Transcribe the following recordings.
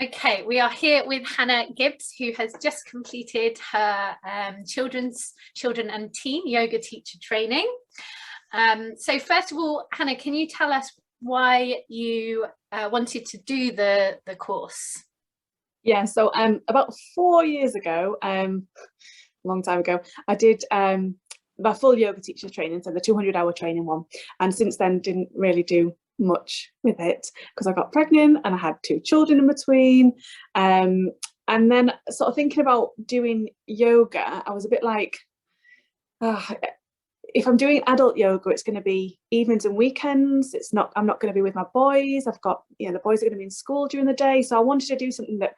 Okay, we are here with Hannah Gibbs, who has just completed her children and teen yoga teacher training. So first of all, Hannah, can you tell us why you wanted to do the course? Yeah, so about 4 years ago, a long time ago, I did my full yoga teacher training, so the 200-hour training one. And since then, didn't really do much with it because I got pregnant and I had two children in between. And then sort of thinking about doing yoga, I was a bit like, if I'm doing adult yoga, it's going to be evenings and weekends. I'm not going to be with my boys. I've got, the boys are going to be in school during the day. So I wanted to do something that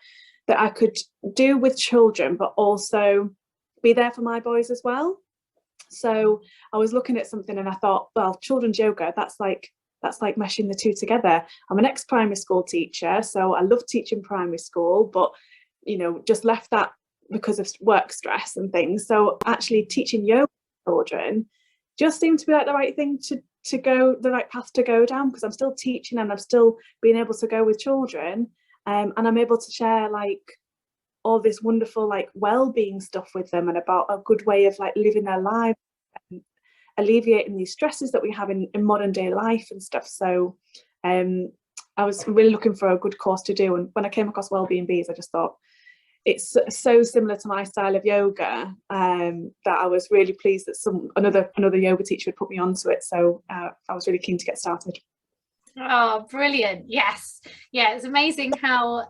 I could do with children, but also be there for my boys as well. So I was looking at something and I thought, well, children's yoga, that's like meshing the two together. I'm an ex-primary school teacher, so I love teaching primary school, but just left that because of work stress and things. So actually teaching yoga to children just seemed to be like the right thing to go, the right path to go down, because I'm still teaching and I'm still being able to go with children, and I'm able to share like all this wonderful like well-being stuff with them and about a good way of like living their lives and alleviating these stresses that we have in modern day life and stuff. So I was really looking for a good course to do, and when I came across Wellbeing Bees, I just thought it's so similar to my style of yoga that I was really pleased that another yoga teacher would put me onto it. So I was really keen to get started. Oh, brilliant. Yes. Yeah, it's amazing how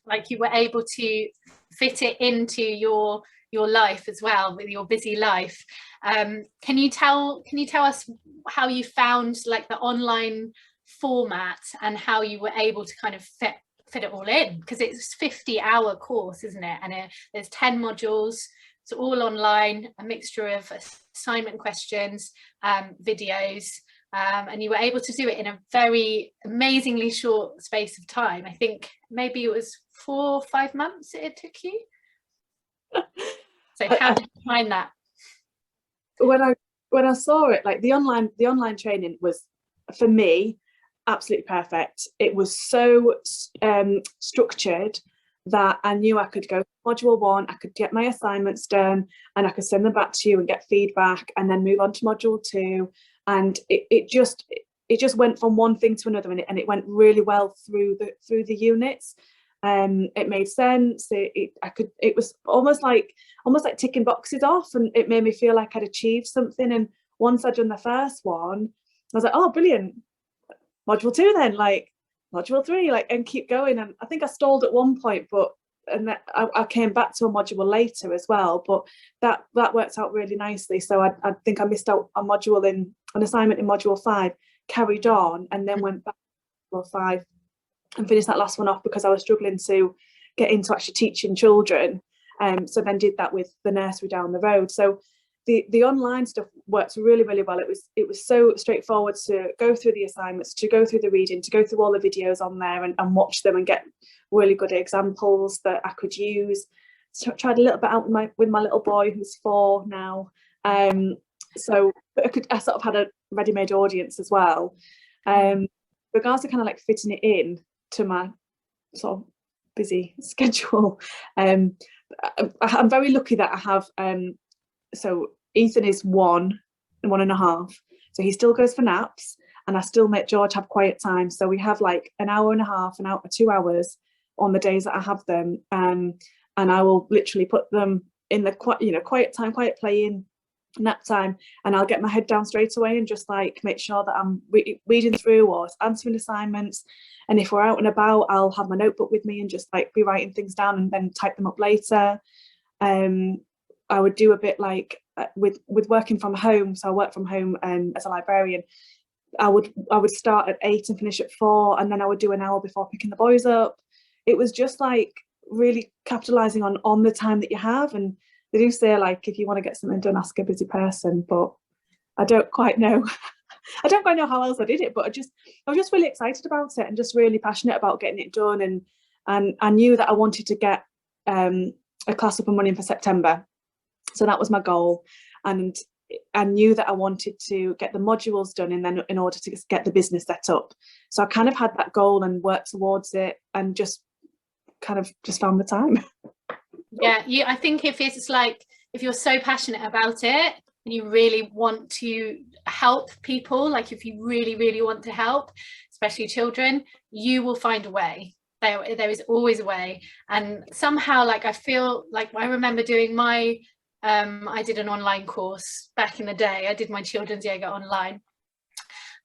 like you were able to fit it into your life as well, with your busy life. Can you tell us how you found like the online format and how you were able to kind of fit it all in? Because it's a 50-hour course, isn't it? And there's 10 modules. It's all online, a mixture of assignment questions, videos, and you were able to do it in a very amazingly short space of time. I think maybe it was 4 or 5 months it took you. So how did you find that? When I saw it, like the online training was, for me, absolutely perfect. It was so structured that I knew I could go module 1, I could get my assignments done and I could send them back to you and get feedback, and then move on to module 2. And it just went from one thing to another, and it went really well through the units. It made sense. It was almost like ticking boxes off, and it made me feel like I'd achieved something. And once I'd done the first one, I was like, oh, brilliant, module 2 then, like module 3, like, and keep going. And I think I stalled at one point, but I came back to a module later as well, but that worked out really nicely. So I think I missed out a module in an assignment in module 5, carried on, and then went back to module 5 and finished that last one off because I was struggling to get into actually teaching children. So then did that with the nursery down the road. So the online stuff works really, really well. It was so straightforward to go through the assignments, to go through the reading, to go through all the videos on there and watch them and get really good examples that I could use. So I tried a little bit out with my little boy who's 4 now. So I sort of had a ready-made audience as well. Regards to kind of like fitting it in to my sort of busy schedule, I'm very lucky that I have so Ethan is 1.5, so he still goes for naps, and I still make George have quiet time. So we have like an hour and a half, 2 hours on the days that I have them, and I will literally put them in the quiet time, quiet playing, nap time, and I'll get my head down straight away and just like make sure that I'm reading through or answering assignments. And if we're out and about, I'll have my notebook with me and just like be writing things down and then type them up later. I would do a bit like with working from home. So I work from home as a librarian. I would start at 8 and finish at 4, and then I would do an hour before picking the boys up. It was just like really capitalizing on the time that you have. And they do say, like, if you want to get something done, ask a busy person, but I don't quite know. I don't quite know how else I did it, but I was just really excited about it and just really passionate about getting it done. And I knew that I wanted to get a class up and running for September. So that was my goal. And I knew that I wanted to get the modules done and then in order to get the business set up. So I kind of had that goal and worked towards it, and just kind of just found the time. Yeah, I think if it's like, if you're so passionate about it and you really want to help people, like if you really, really want to help, especially children, you will find a way. There is always a way. And somehow, like, I feel like I remember doing my I did an online course back in the day. I did my children's yoga online,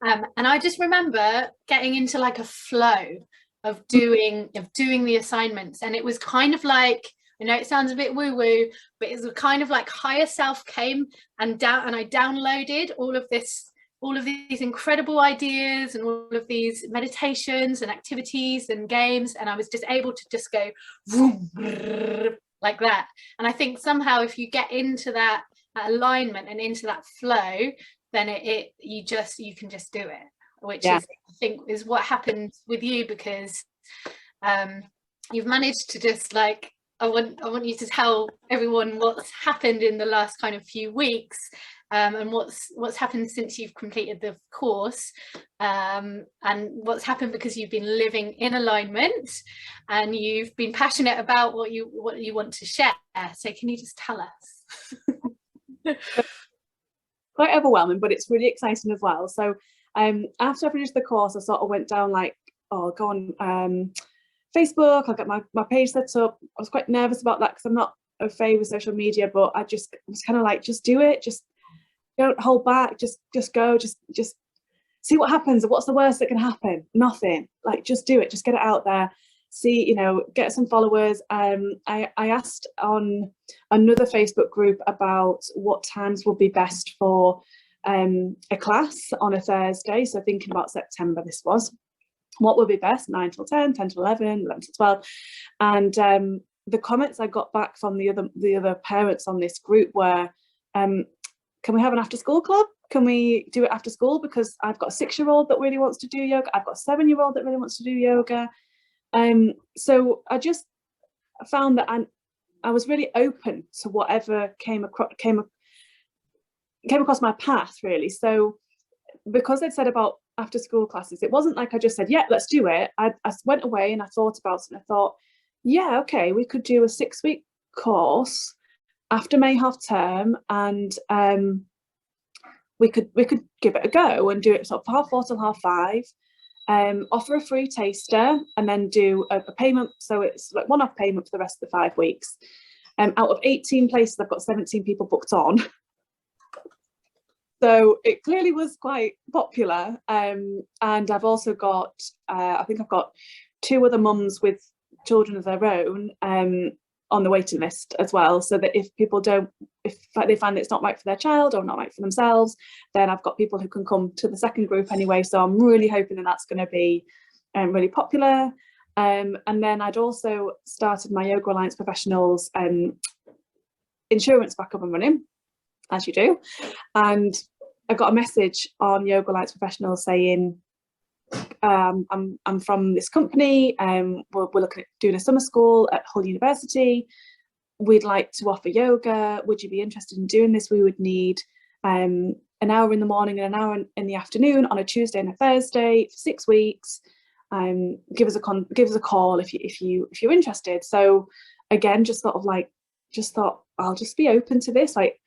and I just remember getting into like a flow of doing the assignments, and it was kind of like, I know it sounds a bit woo-woo, but it was kind of like higher self came and I downloaded all of these incredible ideas and all of these meditations and activities and games, and I was just able to just go vroom, like that. And I think somehow if you get into that alignment and into that flow, then you can just do it, which is, I think, is what happened with you, because you've managed to just like, I want you to tell everyone what's happened in the last kind of few weeks, and what's happened since you've completed the course, and what's happened because you've been living in alignment and you've been passionate about what you want to share. So can you just tell us? Quite overwhelming, but it's really exciting as well. So after I finished the course, I sort of went down like, oh, go on Facebook, I'll get my page set up. I was quite nervous about that because I'm not a fave with social media, but I just was kind of like, just do it, just don't hold back, just go, just see what happens. What's the worst that can happen? Nothing. Like, just do it, just get it out there, see, get some followers. I asked on another Facebook group about what times would be best for a class on a Thursday, so thinking about September this was. What would be best? 9 till 10, 10 till 11, 11 till 12. And the comments I got back from the other parents on this group were, can we have an after school club? Can we do it after school? Because I've got a 6-year-old that really wants to do yoga. I've got a 7-year-old that really wants to do yoga. So I just found that I was really open to whatever came across my path, really. So because they'd said about after school classes, it wasn't like I just said, yeah, let's do it. I went away and I thought about it, and I thought, yeah, okay, we could do a 6-week course after May half term, and we could give it a go and do it sort of 4:30 till 5:30, offer a free taster, and then do a payment, so it's like one-off payment for the rest of the 5 weeks. Out of 18 places, I've got 17 people booked on. So it clearly was quite popular, and I've also got, I think I've got 2 other mums with children of their own on the waiting list as well, so that if they find that it's not right for their child or not right for themselves, then I've got people who can come to the second group anyway. So I'm really hoping that that's going to be really popular. And then I'd also started my Yoga Alliance Professionals insurance back up and running, as you do, and I got a message on Yoga Alliance Professionals saying, I'm from this company, we're looking at doing a summer school at Hull University. We'd like to offer yoga. Would you be interested in doing this? We would need an hour in the morning and an hour in the afternoon on a Tuesday and a Thursday for 6 weeks. Give us a call if you're interested. So again, just thought I'll just be open to this. Like,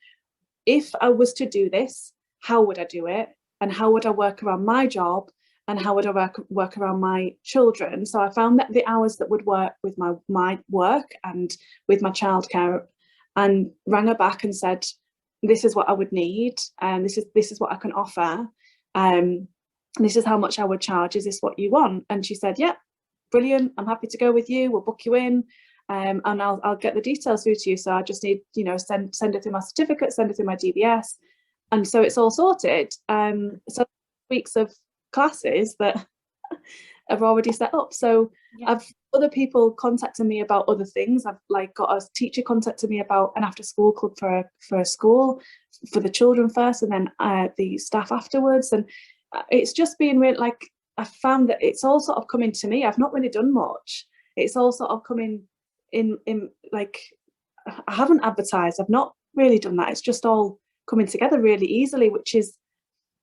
if I was to do this, how would I do it? And how would I work around my job? And how would I work around my children? So I found that the hours that would work with my work and with my childcare, and rang her back and said, this is what I would need, and this is what I can offer. This is how much I would charge. Is this what you want? And she said, yeah, brilliant. I'm happy to go with you. We'll book you in. And I'll get the details through to you. So I just need, send it through my certificate, send it through my DBS. And so it's all sorted. So weeks of classes that I've already set up. So yeah. I've other people contacting me about other things. I've like got a teacher contacting me about an after school club for a school, for the children first, and then the staff afterwards. And it's just been really, like, I found that it's all sort of coming to me. I've not really done much. It's all sort of coming in like, I haven't advertised. I've not really done that. It's just all coming together really easily, which is,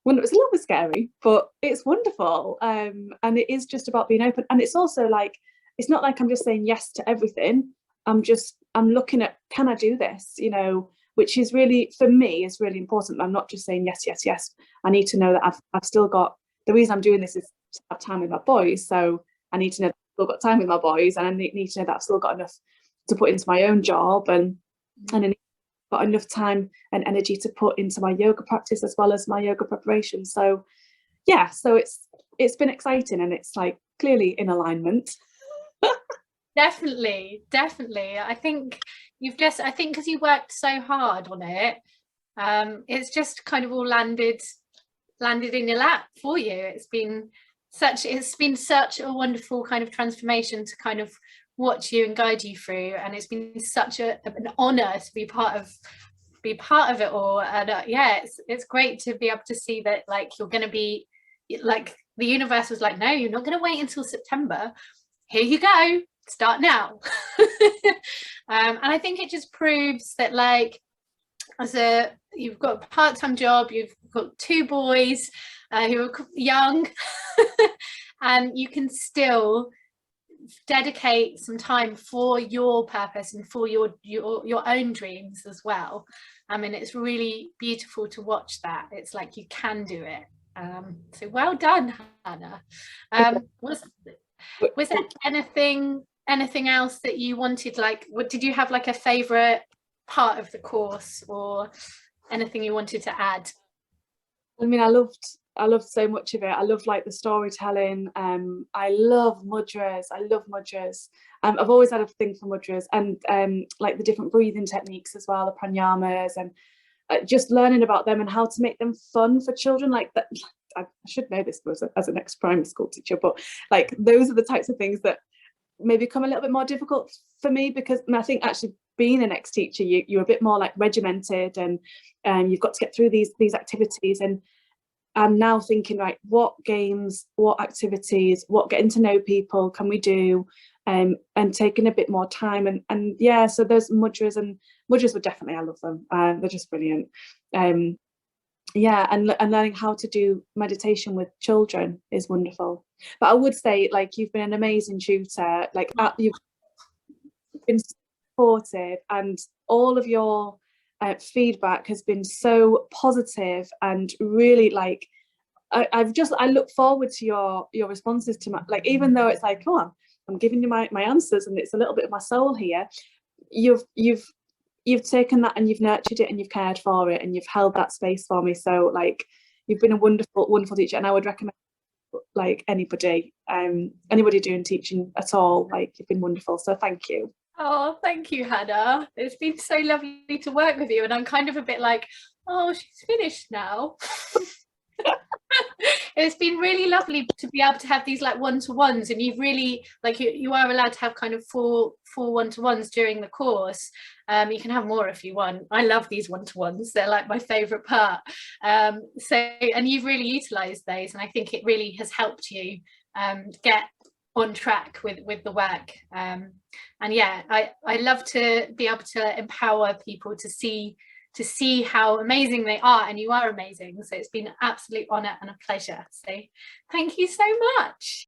when it was a little bit scary, but it's wonderful. And it is just about being open. And it's also like, it's not like I'm just saying yes to everything. I'm looking at, can I do this? You know, which is really, for me, is really important. I'm not just saying yes, yes, yes. I need to know that I've still got, the reason I'm doing this is to have time with my boys. So I need to know that I've still got time with my boys, and I need to know that I've still got enough to put into my own job, and I need got enough time and energy to put into my yoga practice as well as my yoga preparation. So yeah, so it's been exciting, and it's like clearly in alignment. Definitely. I think because you worked so hard on it, it's just kind of all landed in your lap for you. It's been such a wonderful kind of transformation to kind of watch you and guide you through, and it's been such an honor to be part of it all. And yeah, it's great to be able to see that, like, you're going to be, like, the universe was like, no, you're not going to wait until September, here you go, start now. And I think it just proves that, like, you've got a part-time job, you've got 2 boys who are young, and you can still dedicate some time for your purpose and for your own dreams as well. I mean, it's really beautiful to watch that. It's like you can do it. So well done, Hannah. Was there anything else that you wanted, like, what did you have, like a favorite part of the course, or anything you wanted to add? I mean, I loved so much of it. I love, like, the storytelling. I love mudras. I've always had a thing for mudras, and like the different breathing techniques as well, the pranayamas, and just learning about them and how to make them fun for children. Like that, I should know this as an ex-primary school teacher, but like those are the types of things that maybe become a little bit more difficult for me, because I think actually being an ex-teacher, you're a bit more like regimented, and you've got to get through these activities. And I'm now thinking, right, what games, what activities, what getting to know people can we do, and taking a bit more time. And yeah, so those mudras were definitely, I love them. They're just brilliant. Yeah, and learning how to do meditation with children is wonderful. But I would say, like, you've been an amazing tutor. Like, you've been supportive, and all of your feedback has been so positive, and really, like, I look forward to your responses to my, like, even though it's like, oh, I'm giving you my answers and it's a little bit of my soul here, you've taken that and you've nurtured it and you've cared for it and you've held that space for me. So, like, you've been a wonderful teacher, and I would recommend, like, anybody doing teaching at all, like, you've been wonderful. So thank you. Oh, thank you, Hannah. It's been so lovely to work with you, and I'm kind of a bit like, oh, she's finished now. It's been really lovely to be able to have these, like, one-to-ones, and you've really, like, you are allowed to have kind of four one-to-ones during the course. You can have more if you want. I love these one-to-ones, they're like my favorite part. So, and you've really utilized those, and I think it really has helped you get on track with the work. And yeah, I love to be able to empower people to see how amazing they are, and you are amazing. So it's been an absolute honor and a pleasure. So thank you so much.